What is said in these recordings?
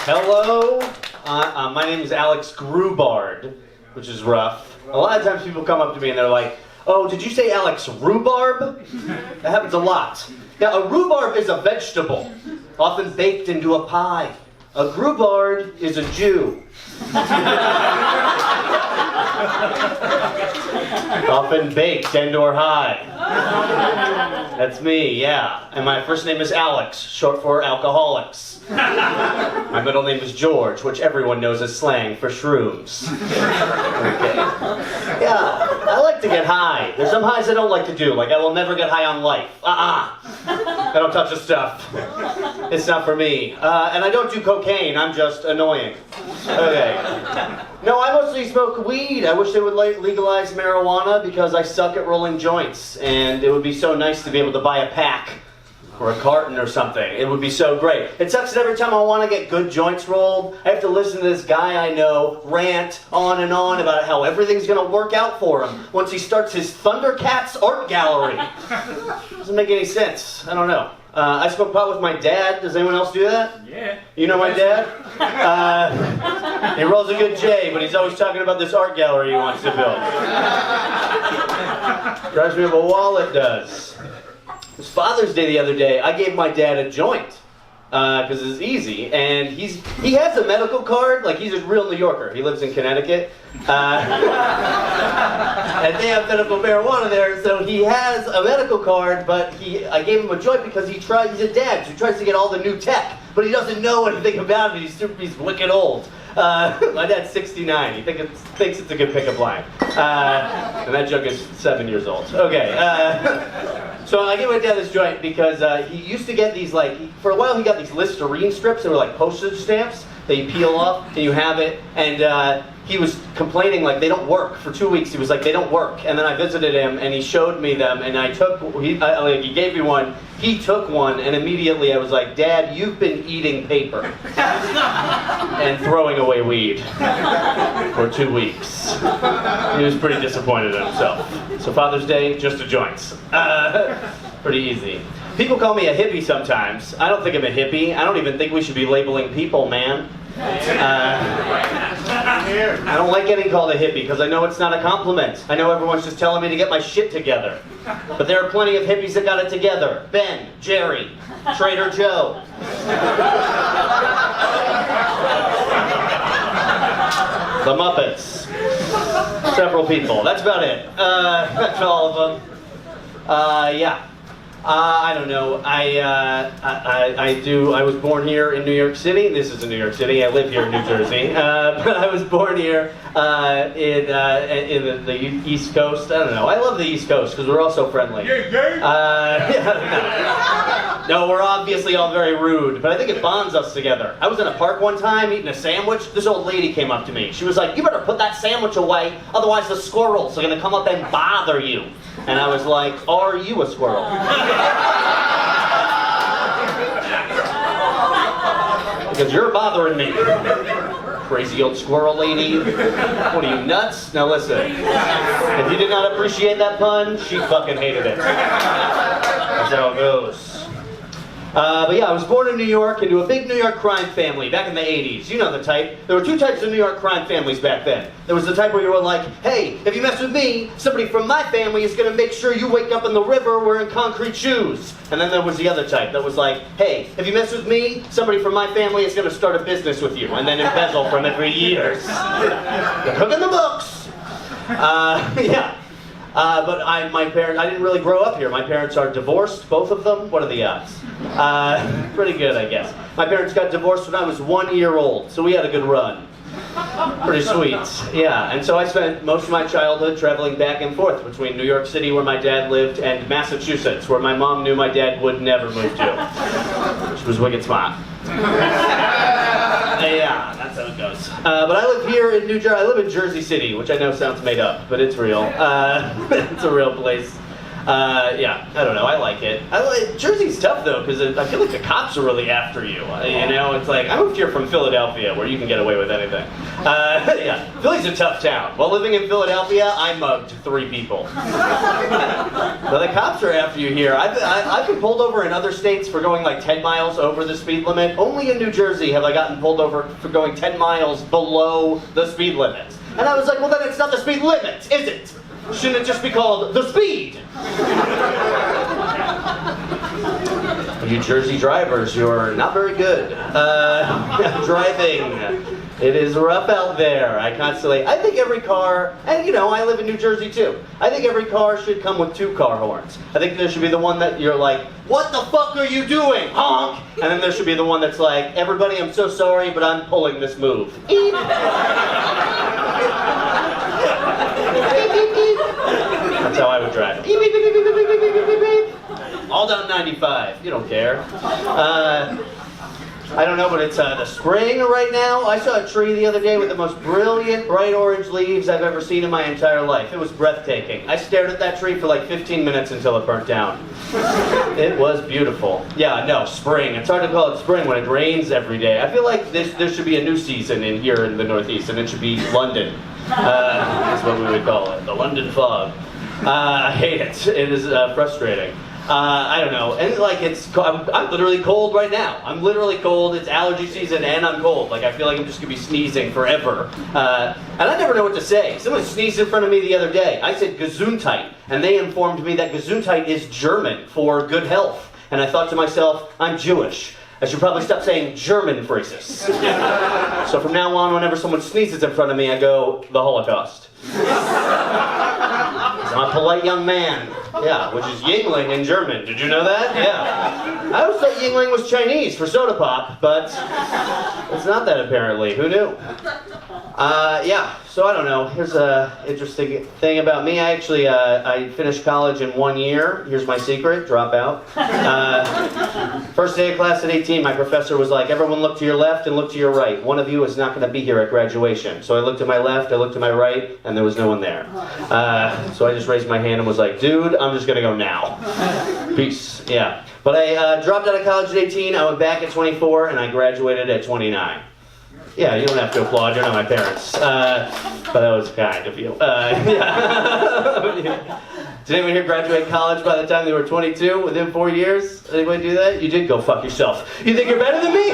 Hello, my name is Alex Grubard, which is rough. A lot of times people come up to me and they're like, "Oh, did you say Alex Rhubarb?" That happens a lot. Now, a rhubarb is a vegetable, often baked into a pie. A Grubard is a Jew. Often baked and/or high. That's me, yeah. And my first name is Alex, short for alcoholics. My middle name is George, which everyone knows is slang for shrooms. Okay. Yeah, I like to get high. There's some highs I don't like to do, like I will never get high on life. I don't touch the stuff. It's not for me. And I don't do cocaine, I'm just annoying. Okay. No, I mostly smoke weed. I wish they would legalize marijuana because I suck at rolling joints. And it would be so nice to be able to buy a pack or a carton or something. It would be so great. It sucks that every time I want to get good joints rolled, I have to listen to this guy I know rant on and on about how everything's going to work out for him once he starts his Thundercats art gallery. Doesn't make any sense. I don't know. I smoke pot with my dad. Does anyone else do that? Yeah. You know my dad? He rolls a good J, but he's always talking about this art gallery he wants to build. Drives me up a wall, it does. It was Father's Day the other day. I gave my dad a joint because it's easy, and he has a medical card. Like, he's a real New Yorker. He lives in Connecticut, and they have medical marijuana there. So he has a medical card, but I gave him a joint because he's a dad, so he tries to get all the new tech, but he doesn't know anything about it. He's wicked old. My dad's 69. He thinks it's a good pickup line. And that joke is 7 years old. Okay. So I gave my dad this joint because he used to get these, for a while he got these Listerine strips that were like postage stamps that you peel off and you have it. And he was complaining they don't work. For 2 weeks he was like, they don't work. And then I visited him and he showed me them and he gave me one. He took one and immediately I was like, "Dad, you've been eating paper and throwing away weed for 2 weeks." He was pretty disappointed in himself. So Father's Day, just a joints. Pretty easy. People call me a hippie sometimes. I don't think I'm a hippie. I don't even think we should be labeling people, man. I don't like getting called a hippie because I know it's not a compliment. I know everyone's just telling me to get my shit together. But there are plenty of hippies that got it together. Ben, Jerry, Trader Joe. The Muppets. Several people. That's about it. That's all of them. Yeah. I don't know. I was born here in New York City. This is in New York City. I live here in New Jersey. But I was born here in the East Coast. I don't know. I love the East Coast because we're all so friendly. No, we're obviously all very rude, but I think it bonds us together. I was in a park one time eating a sandwich. This old lady came up to me. She was like, "You better put that sandwich away, otherwise the squirrels are going to come up and bother you." And I was like, "Are you a squirrel?" Because you're bothering me. Crazy old squirrel lady. What are you, nuts? Now listen, if you did not appreciate that pun, she fucking hated it. That's how it goes. But yeah, I was born in New York into a big New York crime family back in the 80s. You know the type. There were two types of New York crime families back then. There was the type where you were like, "Hey, if you mess with me, somebody from my family is going to make sure you wake up in the river wearing concrete shoes." And then there was the other type that was like, "Hey, if you mess with me, somebody from my family is going to start a business with you and then embezzle from it for years." You're cooking the books. Yeah. But my parents, I didn't really grow up here. My parents are divorced, both of them. What are the odds? Pretty good, I guess. My parents got divorced when I was 1 year old, so we had a good run. Pretty sweet. Yeah, and so I spent most of my childhood traveling back and forth between New York City, where my dad lived, and Massachusetts, where my mom knew my dad would never move to. Which was wicked smart. Yeah, that's how it goes. But I live here in New Jersey. I live in Jersey City, which I know sounds made up, but it's real. It's a real place. Yeah, I don't know. I like it. Jersey's tough though, because I feel like the cops are really after you. You know, it's like I moved here from Philadelphia, where you can get away with anything. Yeah, Philly's a tough town. While living in Philadelphia, I mugged 3 people. But the cops are after you here. I've been pulled over in other states for going like 10 miles over the speed limit. Only in New Jersey have I gotten pulled over for going 10 miles below the speed limit. And I was like, well, then it's not the speed limit, is it? Shouldn't it just be called the speed? You Jersey drivers, you're not very good. Driving. It is rough out there. I think every car, and you know, I live in New Jersey too. I think every car should come with 2 car horns. I think there should be the one that you're like, what the fuck are you doing? Honk! And then there should be the one that's like, everybody, I'm so sorry, but I'm pulling this move. Eep. That's how I would drive. Beep, beep, beep, beep, beep, beep, beep, beep, beep. All down 95. You don't care. I don't know, but it's the spring right now. I saw a tree the other day with the most brilliant, bright orange leaves I've ever seen in my entire life. It was breathtaking. I stared at that tree for like 15 minutes until it burnt down. It was beautiful. Yeah, no, spring. It's hard to call it spring when it rains every day. I feel like there should be a new season in here in the Northeast, and it should be London. That's what we would call it, the London fog. I hate it. It is frustrating. I don't know, and like I'm literally cold right now. I'm literally cold. It's allergy season, and I'm cold. Like I feel like I'm just gonna be sneezing forever. And I never know what to say. Someone sneezed in front of me the other day. I said Gesundheit, and they informed me that Gesundheit is German for good health. And I thought to myself, I'm Jewish. I should probably stop saying German phrases. So from now on, whenever someone sneezes in front of me, I go, the Holocaust. I'm a polite young man. Yeah, which is Yingling in German. Did you know that? Yeah. I always thought Yingling was Chinese for soda pop, but it's not that apparently. Who knew? Yeah, so I don't know. Here's an interesting thing about me. I actually, I finished college in 1 year. Here's my secret, drop out. First day of class at 18, my professor was like, everyone look to your left and look to your right. One of you is not going to be here at graduation. So I looked to my left, I looked to my right, and there was no one there. So I just raised my hand and was like, dude, I'm just going to go now. Peace. Yeah. But I dropped out of college at 18, I went back at 24, and I graduated at 29. Yeah, you don't have to applaud, you're not my parents. But that was kind of you. Yeah. Did anyone here graduate college by the time they were 22, within 4 years? Anybody do that? You did go fuck yourself. You think you're better than me?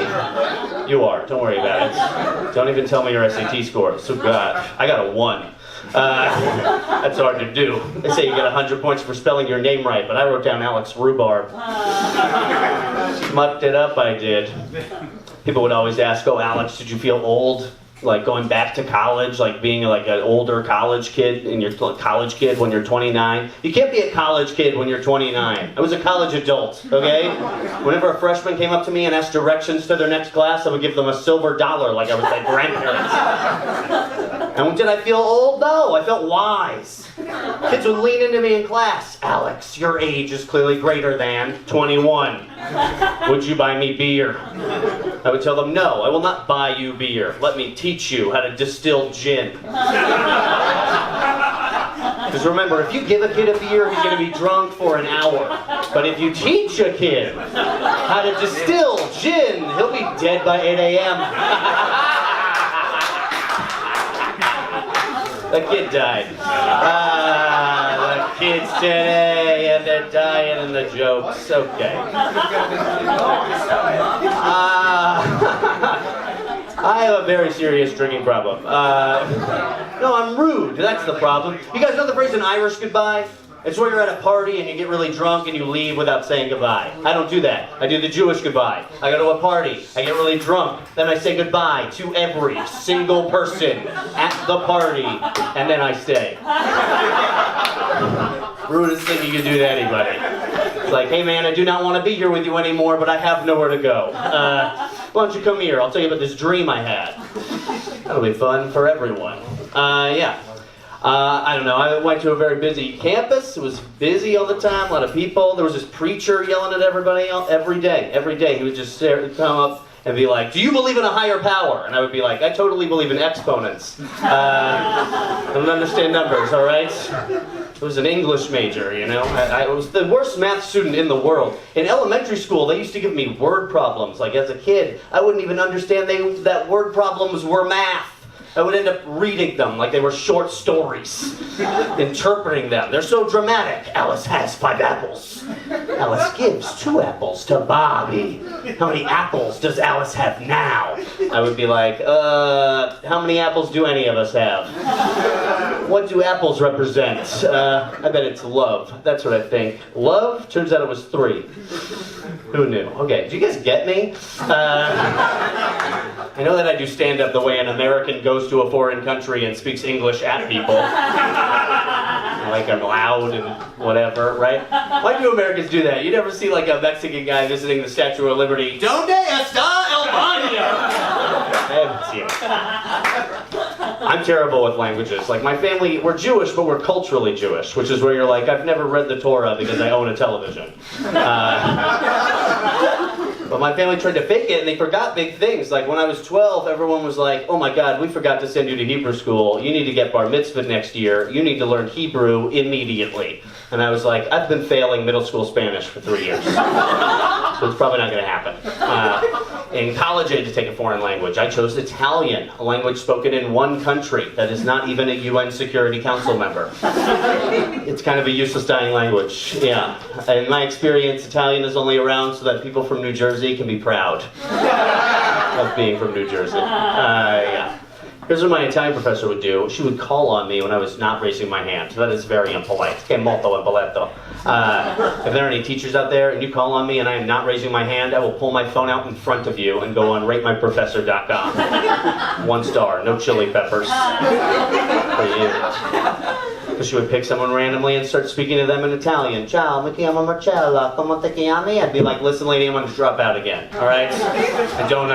You are, don't worry about it. Don't even tell me your SAT score. So God, I got a 1. That's hard to do. They say you get 100 points for spelling your name right, but I wrote down Alex Grubard. Mucked it up, I did. People would always ask, oh, Alex, did you feel old? Like going back to college, like being like an older college kid, and you're a college kid when you're 29. You can't be a college kid when you're 29. I was a college adult, okay? Whenever a freshman came up to me and asked directions to their next class, I would give them a silver dollar like I was their grandparents. And did I feel old? No, I felt wise. Kids would lean into me in class. Alex, your age is clearly greater than 21. Would you buy me beer? I would tell them, no, I will not buy you beer. Let me teach you how to distill gin. Because remember, if you give a kid a beer, he's going to be drunk for an hour. But if you teach a kid how to distill gin, he'll be dead by 8 a.m. The kid died. The kids today, and they're dying in the jokes. Okay. I have a very serious drinking problem. No, I'm rude. That's the problem. You guys know the phrase an Irish goodbye? It's where you're at a party and you get really drunk and you leave without saying goodbye. I don't do that. I do the Jewish goodbye. I go to a party, I get really drunk, then I say goodbye to every single person at the party, and then I stay. Rudest thing you can do to anybody. It's like, hey man, I do not want to be here with you anymore, but I have nowhere to go. Why don't you come here? I'll tell you about this dream I had. That'll be fun for everyone. Yeah. I don't know, I went to a very busy campus. It was busy all the time, a lot of people. There was this preacher yelling at everybody every day. Every day he would just come up and be like, do you believe in a higher power? And I would be like, I totally believe in exponents. I don't understand numbers, all right? It was an English major, you know? I was the worst math student in the world. In elementary school, they used to give me word problems. Like, as a kid, I wouldn't even understand that word problems were math. I would end up reading them like they were short stories, interpreting them. They're so dramatic. Alice has 5 apples. Alice gives 2 apples to Bobby. How many apples does Alice have now? I would be like, how many apples do any of us have? What do apples represent? I bet it's love. That's what I think. Love? Turns out it was 3. Who knew? Okay, do you guys get me? I know that I do stand-up the way an American goes to a foreign country and speaks English at people. Like I'm loud and whatever, right? Why do Americans do that? You never see like a Mexican guy visiting the Statue of Liberty. Donde está el baño? I haven't seen it. I'm terrible with languages. Like my family, we're Jewish, but we're culturally Jewish, which is where you're like, I've never read the Torah because I own a television. But my family tried to fake it, and they forgot big things. Like, when I was 12, everyone was like, oh my God, we forgot to send you to Hebrew school. You need to get bar mitzvahed next year. You need to learn Hebrew immediately. And I was like, I've been failing middle school Spanish for 3 years. So it's probably not going to happen. In college, I had to take a foreign language. I chose Italian, a language spoken in one country that is not even a UN Security Council member. It's kind of a useless dying language, yeah. In my experience, Italian is only around so that people from New Jersey can be proud of being from New Jersey. Yeah. Here's what my Italian professor would do. She would call on me when I was not raising my hand. That is very impolite. Che molto impolito. If there are any teachers out there and you call on me and I am not raising my hand, I will pull my phone out in front of you and go on ratemyprofessor.com. 1 star, no chili peppers. For you. Because she would pick someone randomly and start speaking to them in Italian. Ciao, mi chiamo Marcella, come ti chiami? I'd be like, listen lady, I'm going to drop out again, alright? I don't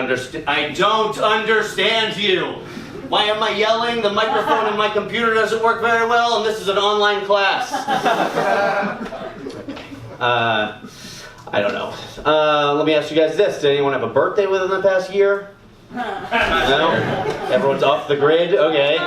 understand you. Why am I yelling? The microphone in my computer doesn't work very well, and this is an online class. I don't know. Let me ask you guys this. Did anyone have a birthday within the past year? No? Everyone's off the grid? Okay.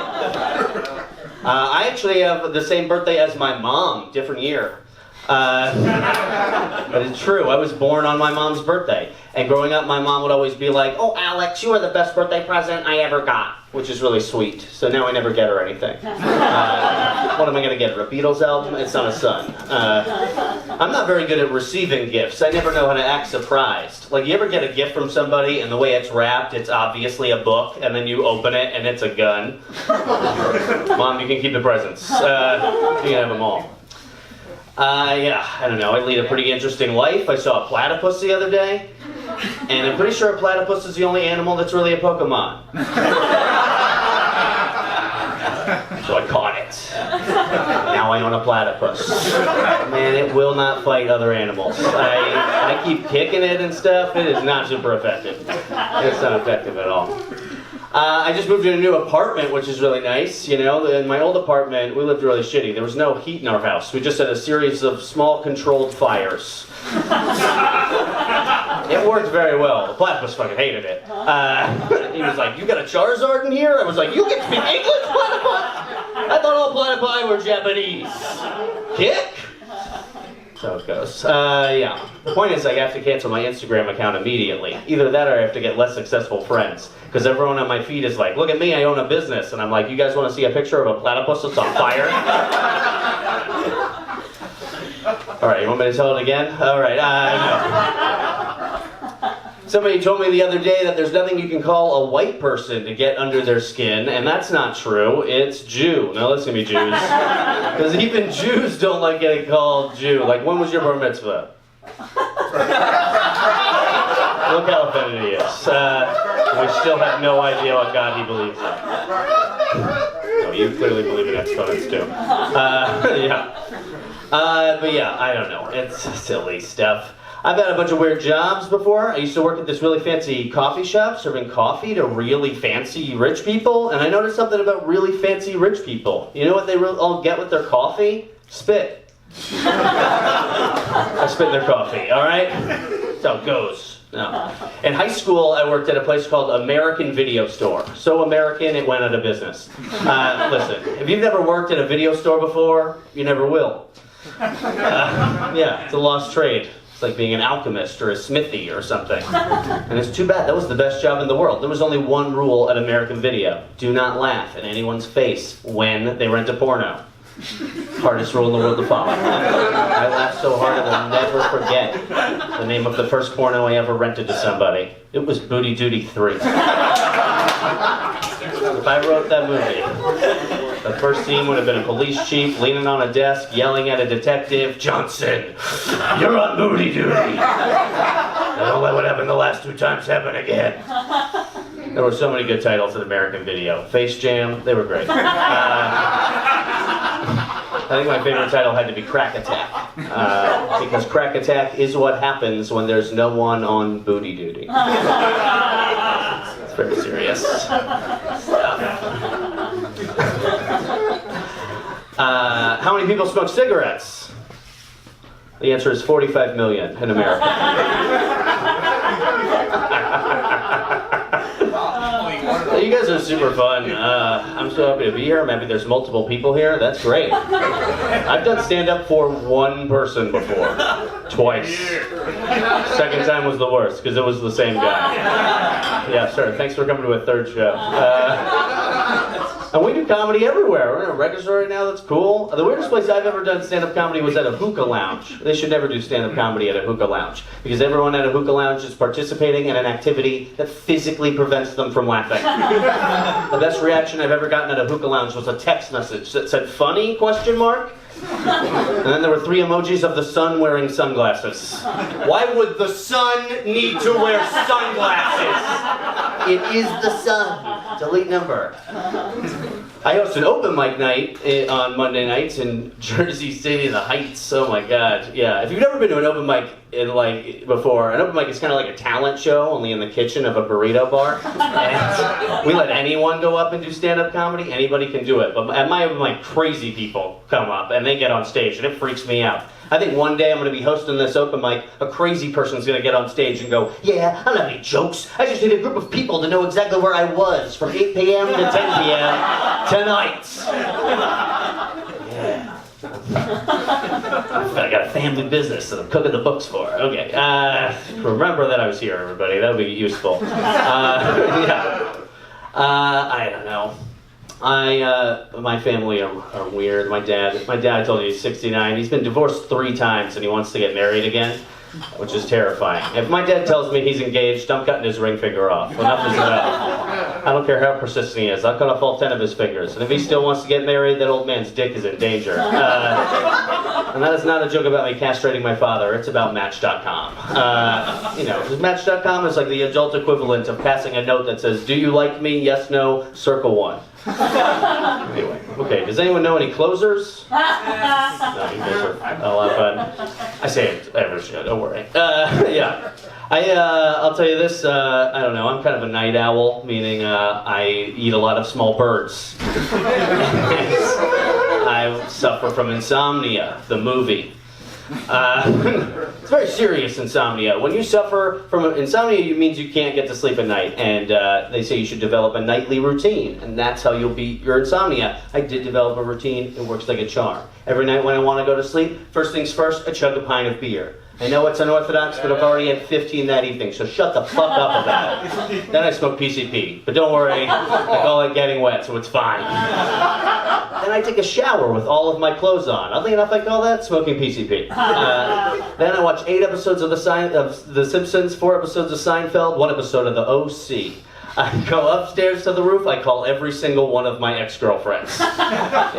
I actually have the same birthday as my mom, different year. But it's true, I was born on my mom's birthday. And growing up, my mom would always be like, oh, Alex, you are the best birthday present I ever got. Which is really sweet. So now I never get her anything. What am I going to get her? A Beatles album? It's not a son. I'm not very good at receiving gifts. I never know how to act surprised. Like, you ever get a gift from somebody and the way it's wrapped, it's obviously a book, and then you open it and it's a gun? Mom, you can keep the presents. You can have them all. Yeah, I don't know. I lead a pretty interesting life. I saw a platypus the other day, and I'm pretty sure a platypus is the only animal that's really a Pokemon. So I caught it. Now I own a platypus. Man, it will not fight other animals. I keep kicking it and stuff. It is not super effective. It's not effective at all. I just moved in a new apartment, which is really nice. You know, in my old apartment, we lived really shitty. There was no heat in our house. We just had a series of small controlled fires. It worked very well. The platypus fucking hated it. He was like, you got a Charizard in here? I was like, you can speak English, platypus? I thought all platypi were Japanese. Kick? So it goes. Yeah. The point is I have to cancel my Instagram account immediately. Either that or I have to get less successful friends. Because everyone on my feed is like, look at me, I own a business. And I'm like, you guys want to see a picture of a platypus that's on fire? Alright, you want me to tell it again? Alright, no. Somebody told me the other day that there's nothing you can call a white person to get under their skin, and that's not true. It's Jew. Now listen to me, Jews. Because even Jews don't like getting called Jew. Like, when was your bar mitzvah? Look how offended he is. We still have no idea what God he believes in. No, you clearly believe in exponents too. Yeah. But yeah, I don't know. It's silly stuff. I've had a bunch of weird jobs before. I used to work at this really fancy coffee shop serving coffee to really fancy rich people. And I noticed something about really fancy rich people. You know what they all get with their coffee? Spit. I spit in their coffee, alright? That's how it goes. No. In high school, I worked at a place called American Video Store. So American, it went out of business. Listen, if you've never worked at a video store before, you never will. Yeah, it's a lost trade. It's like being an alchemist or a smithy or something. And it's too bad. That was the best job in the world. There was only one rule at American Video. Do not laugh in anyone's face when they rent a porno. Hardest rule in the world to follow. I laughed so hard I will never forget the name of the first porno I ever rented to somebody. It was Booty Duty 3. If I wrote that movie, the first scene would have been a police chief leaning on a desk, yelling at a detective, "Johnson, you're on booty duty. Don't let what happened the last 2 times happen again." There were so many good titles in American Video. Face Jam, they were great. I think my favorite title had to be Crack Attack. Because Crack Attack is what happens when there's no one on booty duty. It's very serious stuff. How many people smoke cigarettes? The answer is 45 million in America. You guys are super fun. I'm so happy to be here. I'm happy there's multiple people here. That's great. I've done stand-up for one person before. Twice. Second time was the worst, because it was the same guy. Yeah, sure. Thanks for coming to a third show. And we do comedy everywhere. We're in a record store right now, that's cool. The weirdest place I've ever done stand-up comedy was at a hookah lounge. They should never do stand-up comedy at a hookah lounge, because everyone at a hookah lounge is participating in an activity that physically prevents them from laughing. The best reaction I've ever gotten at a hookah lounge was a text message that said, "Funny?" ? And then there were 3 emojis of the sun wearing sunglasses. Why would the sun need to wear sunglasses? It is the sun. Delete number. I host an open mic night on Monday nights in Jersey City, the Heights. Oh my God, yeah. If you've never been to an open mic before, an open mic is kind of like a talent show, only in the kitchen of a burrito bar. And we let anyone go up and do stand-up comedy. Anybody can do it. But at my open mic, crazy people come up and they get on stage, and it freaks me out. I think one day I'm going to be hosting this open mic, a crazy person's going to get on stage and go, "Yeah, I don't have any jokes. I just need a group of people to know exactly where I was from 8 p.m. to 10 p.m. tonight." Yeah. I got a family business that I'm cooking the books for. Okay. Remember that I was here, everybody. That would be useful. Yeah. I don't know. My family are weird. My dad, I told you, he's 69. He's been divorced 3 times and he wants to get married again, which is terrifying. If my dad tells me he's engaged, I'm cutting his ring finger off. Enough is enough. I don't care how persistent he is. I'll cut off all 10 of his fingers. And if he still wants to get married, that old man's dick is in danger. And that is not a joke about me castrating my father. It's about Match.com. Match.com is like the adult equivalent of passing a note that says, "Do you like me? Yes, no, circle 1. Anyway, okay, does anyone know any closers? No, you guys are a lot of fun. I say it every show, don't worry. Yeah. I'll tell you this, I don't know, I'm kind of a night owl, meaning I eat a lot of small birds. I suffer from insomnia, the movie. It's very serious insomnia. When you suffer from insomnia, it means you can't get to sleep at night, and they say you should develop a nightly routine, and that's how you'll beat your insomnia. I did develop a routine. It works like a charm. Every night when I want to go to sleep, first things first, I chug a pint of beer. I know it's unorthodox, but I've already had 15 that evening, so shut the fuck up about it. Then I smoke PCP, but don't worry, I call it getting wet, so it's fine. Then I take a shower with all of my clothes on. Oddly enough, I call that smoking PCP. Then I watch 8 episodes of The Simpsons, 4 episodes of Seinfeld, 1 episode of The OC. I go upstairs to the roof, I call every single one of my ex-girlfriends,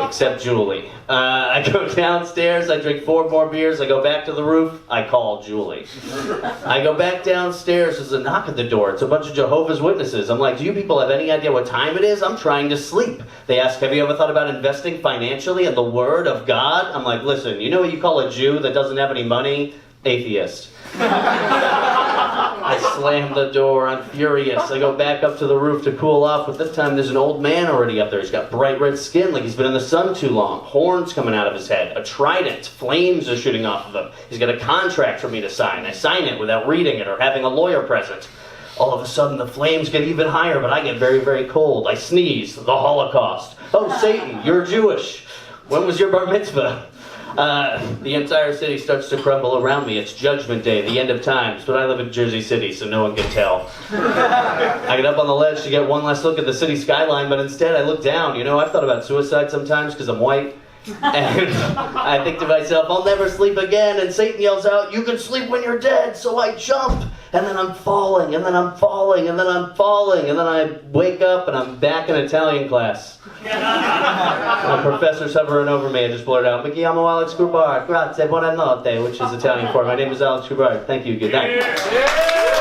except Julie. I go downstairs, I drink 4 more beers, I go back to the roof, I call Julie. I go back downstairs, there's a knock at the door, it's a bunch of Jehovah's Witnesses. I'm like, "Do you people have any idea what time it is? I'm trying to sleep." They ask, "Have you ever thought about investing financially in the Word of God?" I'm like, "Listen, you know what you call a Jew that doesn't have any money? atheist. I slam the door, I'm furious. I go back up to the roof to cool off, but this time there's an old man already up there. He's got bright red skin, like he's been in the sun too long. Horns coming out of his head, a trident, flames are shooting off of him. He's got a contract for me to sign. I sign it without reading it or having a lawyer present. All of a sudden the flames get even higher, but I get very, very cold. I sneeze, the Holocaust. Oh, Satan, you're Jewish. When was your bar mitzvah? The entire city starts to crumble around me. It's Judgment Day, the end of times, but I live in Jersey City, so no one can tell. I get up on the ledge to get one last look at the city skyline, but instead I look down. You know, I've thought about suicide sometimes because I'm white. And I think to myself, I'll never sleep again. And Satan yells out, you can sleep when you're dead. So I jump, and then I'm falling, and then I'm falling, and then I'm falling, and then I wake up and I'm back in Italian class. My professor's hovering over me. I just blurt out, Mi chiamo Alex Grubard, grazie, buonanotte, which is Italian for my name is Alex Grubard. Thank you, good night.